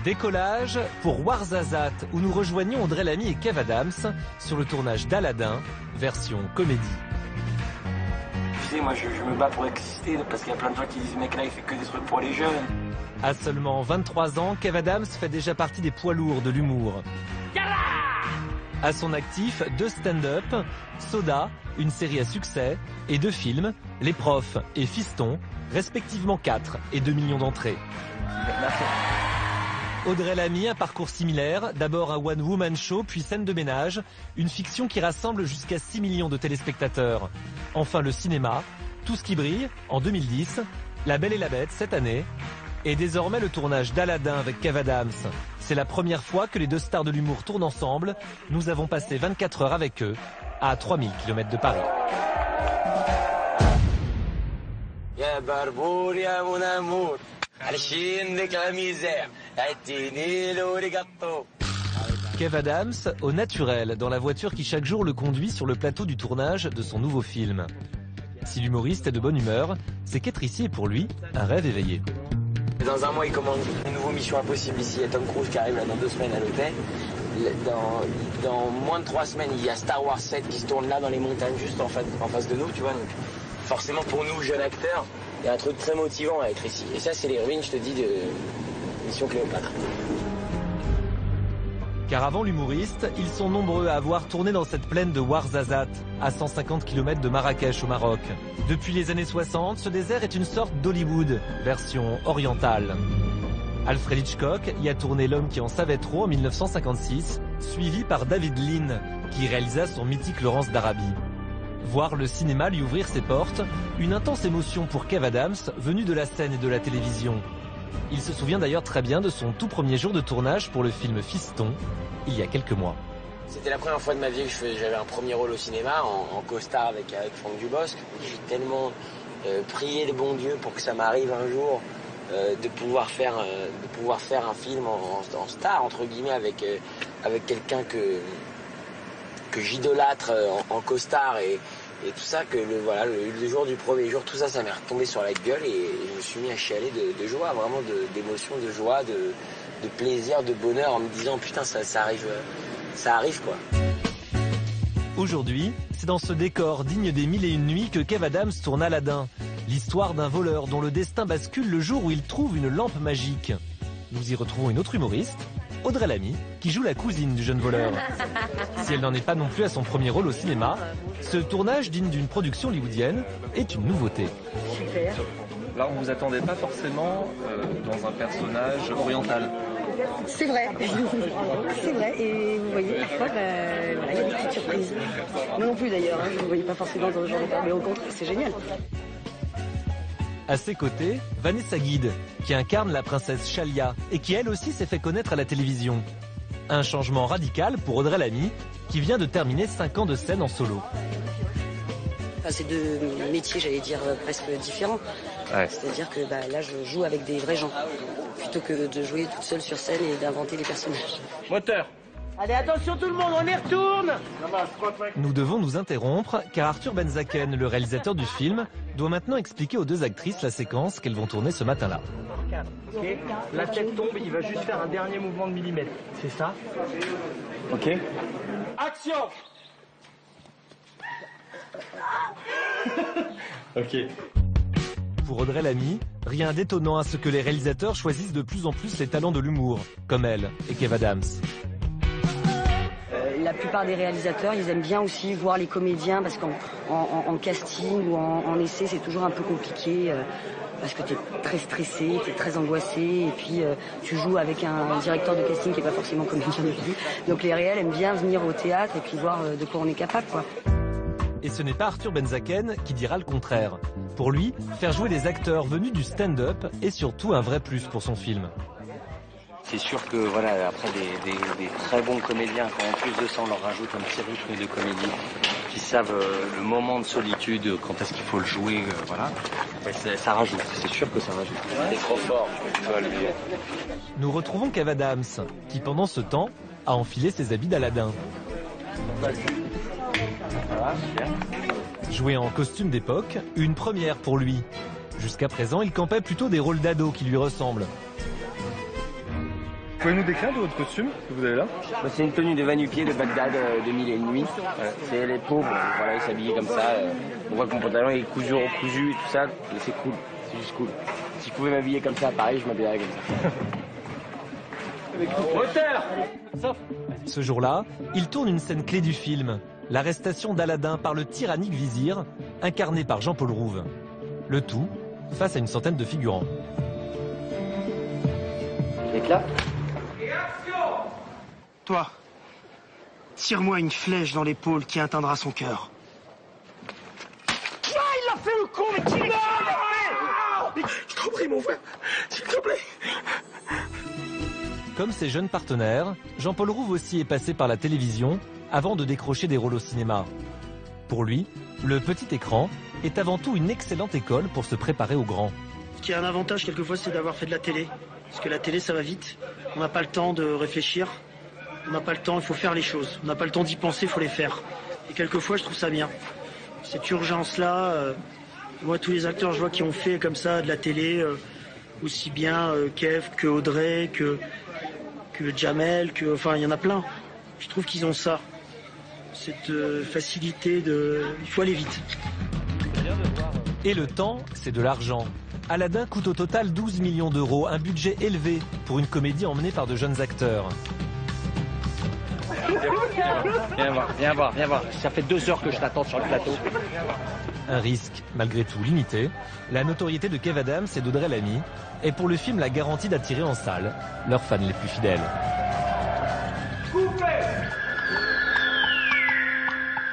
Décollage pour Ouarzazate, où nous rejoignons Audrey Lamy et Kev Adams sur le tournage d'Aladin, version comédie. Tu sais, moi je me bats pour exister parce qu'il y a plein de gens qui disent mec là il fait que des trucs pour les jeunes. À seulement 23 ans, Kev Adams fait déjà partie des poids lourds de l'humour. À son actif, 2 stand-up, Soda, une série à succès, et 2 films, Les Profs et Fiston, respectivement 4 et 2 millions d'entrées. Merci. Audrey Lamy, un parcours similaire, d'abord un one-woman show, puis scène de ménage, une fiction qui rassemble jusqu'à 6 millions de téléspectateurs. Enfin le cinéma, Tout ce qui brille, en 2010, La Belle et la Bête cette année, et désormais le tournage d'Aladin avec Kev Adams. C'est la première fois que les 2 stars de l'humour tournent ensemble. Nous avons passé 24 heures avec eux, à 3000 km de Paris. Ya barbour, ya mon amour, alchin la misère, Kev Adams, au naturel, dans la voiture qui chaque jour le conduit sur le plateau du tournage de son nouveau film. Si l'humoriste est de bonne humeur, c'est qu'être ici est pour lui un rêve éveillé. Dans un mois, il commande une nouvelle Mission Impossible ici. Il y a Tom Cruise qui arrive là dans 2 semaines à l'hôtel. Dans moins de 3 semaines, il y a Star Wars 7 qui se tourne là dans les montagnes juste en face de nous, tu vois. Donc, forcément, pour nous, jeunes acteurs, il y a un truc très motivant à être ici. Et ça, c'est les ruines, je te dis, de Mission Cléopâtre. Car avant l'humoriste, ils sont nombreux à avoir tourné dans cette plaine de Ouarzazate, à 150 km de Marrakech au Maroc. Depuis les années 60, ce désert est une sorte d'Hollywood, version orientale. Alfred Hitchcock y a tourné L'homme qui en savait trop en 1956, suivi par David Lean, qui réalisa son mythique Laurence d'Arabie. Voir le cinéma lui ouvrir ses portes, une intense émotion pour Kev Adams, venu de la scène et de la télévision. Il se souvient d'ailleurs très bien de son tout premier jour de tournage pour le film Fiston, il y a quelques mois. C'était la première fois de ma vie que j'avais un premier rôle au cinéma, en costard avec Franck Dubosc. J'ai tellement prié le bon Dieu pour que ça m'arrive un jour de pouvoir faire un film en star, entre guillemets, avec quelqu'un que j'idolâtre en costard et tout ça, que le jour du premier jour, tout ça, ça m'est retombé sur la gueule et je me suis mis à chialer de joie, vraiment d'émotion, de joie, de plaisir, de bonheur, en me disant putain ça arrive quoi. Aujourd'hui, c'est dans ce décor digne des 1001 nuits que Kev Adams tourne Aladin, l'histoire d'un voleur dont le destin bascule le jour où il trouve une lampe magique. Nous y retrouvons une autre humoriste, Audrey Lamy, qui joue la cousine du jeune voleur. Si elle n'en est pas non plus à son premier rôle au cinéma, ce tournage digne d'une production hollywoodienne est une nouveauté. Super. Là, on vous attendait pas forcément dans un personnage oriental. C'est vrai. C'est vrai. Et vous voyez, parfois, il y a des petites surprises. Moi non plus d'ailleurs, je ne vous voyais pas forcément dans le genre d'état, mais au contraire, c'est génial. À ses côtés, Vanessa Guide, qui incarne la princesse Chalia et qui elle aussi s'est fait connaître à la télévision. Un changement radical pour Audrey Lamy, qui vient de terminer 5 ans de scène en solo. Enfin, c'est 2 métiers, j'allais dire, presque différents. Ouais. C'est-à-dire que là, je joue avec des vrais gens, plutôt que de jouer toute seule sur scène et d'inventer des personnages. Moteur. Allez, attention tout le monde, on y retourne. Nous devons nous interrompre, car Arthur Benzaken, le réalisateur du film, doit maintenant expliquer aux 2 actrices la séquence qu'elles vont tourner ce matin-là. Okay. La tête tombe, il va juste faire un dernier mouvement de millimètre. C'est ça? Ok. Action. Ok. Pour Audrey Lamy, rien d'étonnant à ce que les réalisateurs choisissent de plus en plus les talents de l'humour, comme elle et Kev Adams. La plupart des réalisateurs, ils aiment bien aussi voir les comédiens parce qu'en casting ou en essai, c'est toujours un peu compliqué parce que tu es très stressé, tu es très angoissé et puis tu joues avec un directeur de casting qui n'est pas forcément comédien non plus. Donc les réels aiment bien venir au théâtre et puis voir de quoi on est capable, quoi. Et ce n'est pas Arthur Benzaken qui dira le contraire. Pour lui, faire jouer des acteurs venus du stand-up est surtout un vrai plus pour son film. C'est sûr que voilà, après des très bons comédiens, quand en plus de ça on leur rajoute un petit rythme de comédie, qui savent le moment de solitude, quand est-ce qu'il faut le jouer, voilà, ça rajoute, c'est sûr que ça rajoute. T'es trop fort, tu vois le billet. Nous retrouvons Kev Adams, qui pendant ce temps a enfilé ses habits d'Aladin. Joué en costume d'époque, une première pour lui. Jusqu'à présent, il campait plutôt des rôles d'ado qui lui ressemblent. pouvez nous décrire votre costume que vous avez là? C'est une tenue de va-nu-pied de Bagdad de Mille et une nuits. C'est les pauvres, voilà, ils s'habillaient comme ça. On voit que mon pantalon est cousu et tout ça, mais c'est cool, c'est juste cool. Si je pouvais m'habiller comme ça à Paris, je m'habillerais comme ça. Ce jour-là, il tourne une scène clé du film, l'arrestation d'Aladin par le tyrannique vizir, incarné par Jean-Paul Rouve. Le tout face à une centaine de figurants. Éclat. Toi, tire-moi une flèche dans l'épaule qui atteindra son cœur. Ah, il a fait le con, mais qui Je t'en prie, mon frère, s'il te plaît. Comme ses jeunes partenaires, Jean-Paul Rouve aussi est passé par la télévision avant de décrocher des rôles au cinéma. Pour lui, le petit écran est avant tout une excellente école pour se préparer au grand. Ce qui a un avantage quelquefois, c'est d'avoir fait de la télé. Parce que la télé, ça va vite. On n'a pas le temps de réfléchir. On n'a pas le temps, il faut faire les choses. On n'a pas le temps d'y penser, il faut les faire. Et quelquefois, je trouve ça bien. Cette urgence-là, moi, tous les acteurs, je vois qui ont fait comme ça de la télé, aussi bien Kev que Audrey, que Jamel, enfin, il y en a plein. Je trouve qu'ils ont ça. Cette facilité de... Il faut aller vite. Et le temps, c'est de l'argent. Aladin coûte au total 12 millions d'euros, un budget élevé pour une comédie emmenée par de jeunes acteurs. Viens voir. Ça fait 2 heures que je t'attends sur le plateau. Un risque, malgré tout, limité. La notoriété de Kev Adams et d'Audrey Lamy est pour le film la garantie d'attirer en salle leurs fans les plus fidèles.